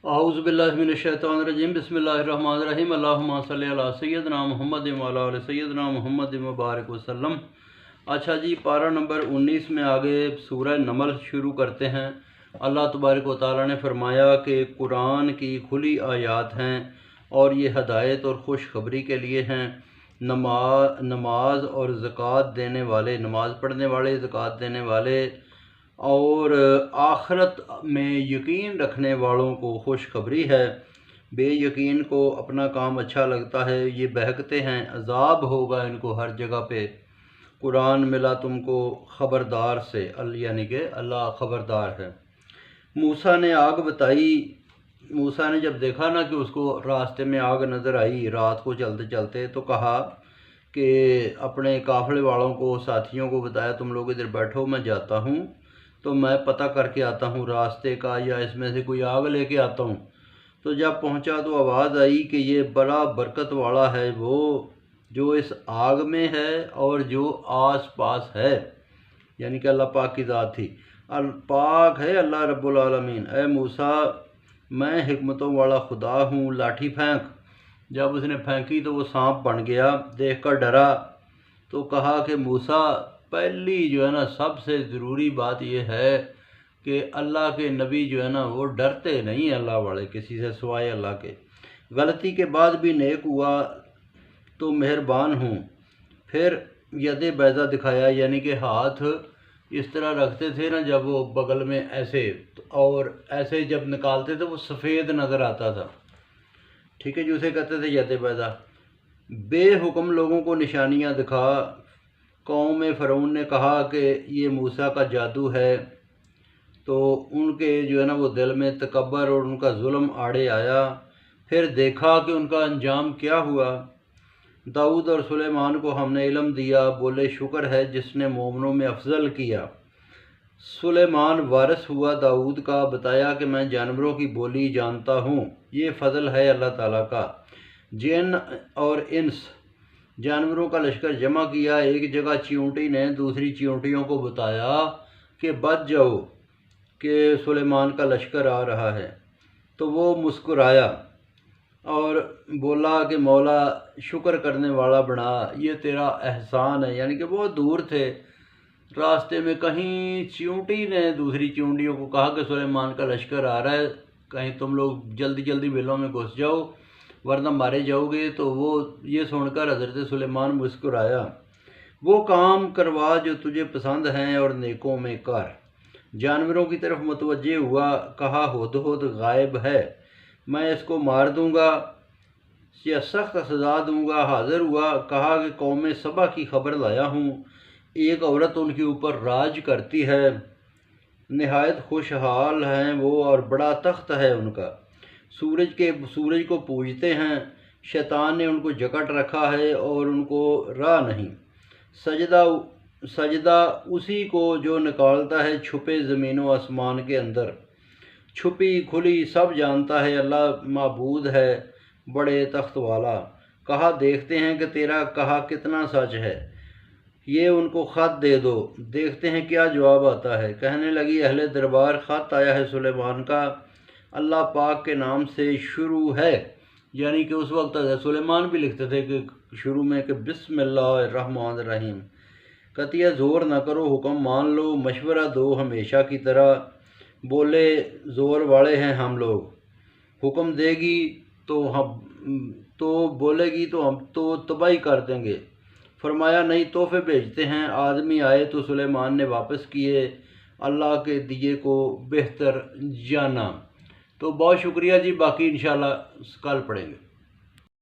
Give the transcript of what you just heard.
اعوذ باللہ من الشیطان الرجیم بسم اللہ الرحمن الرحیم اللہم صلی علی سیدنا محمد وعلی آل سیدنا محمد مبارک وسلم۔ اچھا جی، پارہ نمبر 19 میں آگے سورہ نمل شروع کرتے ہیں۔ اللہ تبارک و تعالیٰ نے فرمایا کہ قرآن کی کھلی آیات ہیں اور یہ ہدایت اور خوشخبری کے لیے ہیں۔ نماز اور زکوٰۃ دینے والے، نماز پڑھنے والے، زکوٰۃ دینے والے اور آخرت میں یقین رکھنے والوں کو خوشخبری ہے۔ بے یقین کو اپنا کام اچھا لگتا ہے، یہ بہکتے ہیں، عذاب ہوگا ان کو ہر جگہ پہ۔ قرآن ملا تم کو خبردار سے، یعنی کہ اللہ خبردار ہے۔ موسیٰ نے آگ بتائی۔ موسیٰ نے جب دیکھا نا کہ اس کو راستے میں آگ نظر آئی رات کو چلتے چلتے، تو کہا کہ اپنے قافلے والوں کو، ساتھیوں کو بتایا تم لوگ ادھر بیٹھو، میں جاتا ہوں تو میں پتہ کر کے آتا ہوں راستے کا، یا اس میں سے کوئی آگ لے کے آتا ہوں۔ تو جب پہنچا تو آواز آئی کہ یہ بڑا برکت والا ہے وہ جو اس آگ میں ہے اور جو آس پاس ہے، یعنی کہ اللہ پاک کی ذات تھی۔ پاک ہے اللہ رب العالمین۔ اے موسیٰ، میں حکمتوں والا خدا ہوں، لاٹھی پھینک۔ جب اس نے پھینکی تو وہ سانپ بن گیا، دیکھ کر ڈرا تو کہا کہ موسیٰ، پہلی جو ہے نا سب سے ضروری بات یہ ہے کہ اللہ کے نبی جو ہے نا وہ ڈرتے نہیں اللہ والے کسی سے سوائے اللہ کے۔ غلطی کے بعد بھی نیک ہوا تو مہربان ہوں۔ پھر ید بیضا دکھایا، یعنی کہ ہاتھ اس طرح رکھتے تھے نا جب وہ بغل میں ایسے، اور ایسے جب نکالتے تھے وہ سفید نظر آتا تھا، ٹھیک ہے جی، اسے کہتے تھے ید بیضا۔ بے حکم لوگوں کو نشانیاں دکھا۔ قوم فرعون نے کہا کہ یہ موسیٰ کا جادو ہے، تو ان کے جو ہے نا وہ دل میں تکبر اور ان کا ظلم آڑے آیا۔ پھر دیکھا کہ ان کا انجام کیا ہوا۔ داؤد اور سلیمان کو ہم نے علم دیا، بولے شکر ہے جس نے مومنوں میں افضل کیا۔ سلیمان وارث ہوا داؤد کا، بتایا کہ میں جانوروں کی بولی جانتا ہوں، یہ فضل ہے اللہ تعالیٰ کا۔ جن اور انس، جانوروں کا لشکر جمع کیا ایک جگہ۔ چیونٹی نے دوسری چیونٹیوں کو بتایا کہ بچ جاؤ کہ سلیمان کا لشکر آ رہا ہے، تو وہ مسکرایا اور بولا کہ مولا شکر کرنے والا بنا، یہ تیرا احسان ہے، یعنی کہ بہت دور تھے راستے میں۔ کہیں چیونٹی نے دوسری چیونٹیوں کو کہا کہ سلیمان کا لشکر آ رہا ہے، کہیں تم لوگ جلدی جلدی بلوں میں گھس جاؤ ورنہ مارے جاؤ گے۔ تو وہ یہ سن کر حضرت سلیمان مسکرایا، وہ کام کروا جو تجھے پسند ہیں اور نیکوں میں کر۔ جانوروں کی طرف متوجہ ہوا، کہا ہدہد غائب ہے، میں اس کو مار دوں گا یا سخت سزا دوں گا۔ حاضر ہوا، کہا کہ قوم سبا کی خبر لایا ہوں، ایک عورت ان کے اوپر راج کرتی ہے، نہایت خوشحال ہیں وہ اور بڑا تخت ہے ان کا۔ سورج کو پوجتے ہیں، شیطان نے ان کو جکڑ رکھا ہے اور ان کو راہ نہیں۔ سجدہ اسی کو جو نکالتا ہے چھپے زمین و آسمان کے اندر، چھپی کھلی سب جانتا ہے، اللہ معبود ہے بڑے تخت والا۔ کہا دیکھتے ہیں کہ تیرا کہا کتنا سچ ہے، یہ ان کو خط دے دو، دیکھتے ہیں کیا جواب آتا ہے۔ کہنے لگی اہل دربار، خط آیا ہے سلیمان کا، اللہ پاک کے نام سے شروع ہے، یعنی کہ اس وقت سلیمان بھی لکھتے تھے کہ شروع میں کہ بسم اللہ الرحمن الرحیم۔ کہتی ہے زور نہ کرو، حکم مان لو، مشورہ دو ہمیشہ کی طرح۔ بولے زور والے ہیں ہم لوگ، حکم دے گی تو بولے گی تو ہم تو تباہی کر دیں گے۔ فرمایا نہیں، تحفے بھیجتے ہیں۔ آدمی آئے تو سلیمان نے واپس کیے، اللہ کے دیے کو بہتر جانا۔ تو بہت شکریہ جی، باقی انشاءاللہ کل پڑھیں گے۔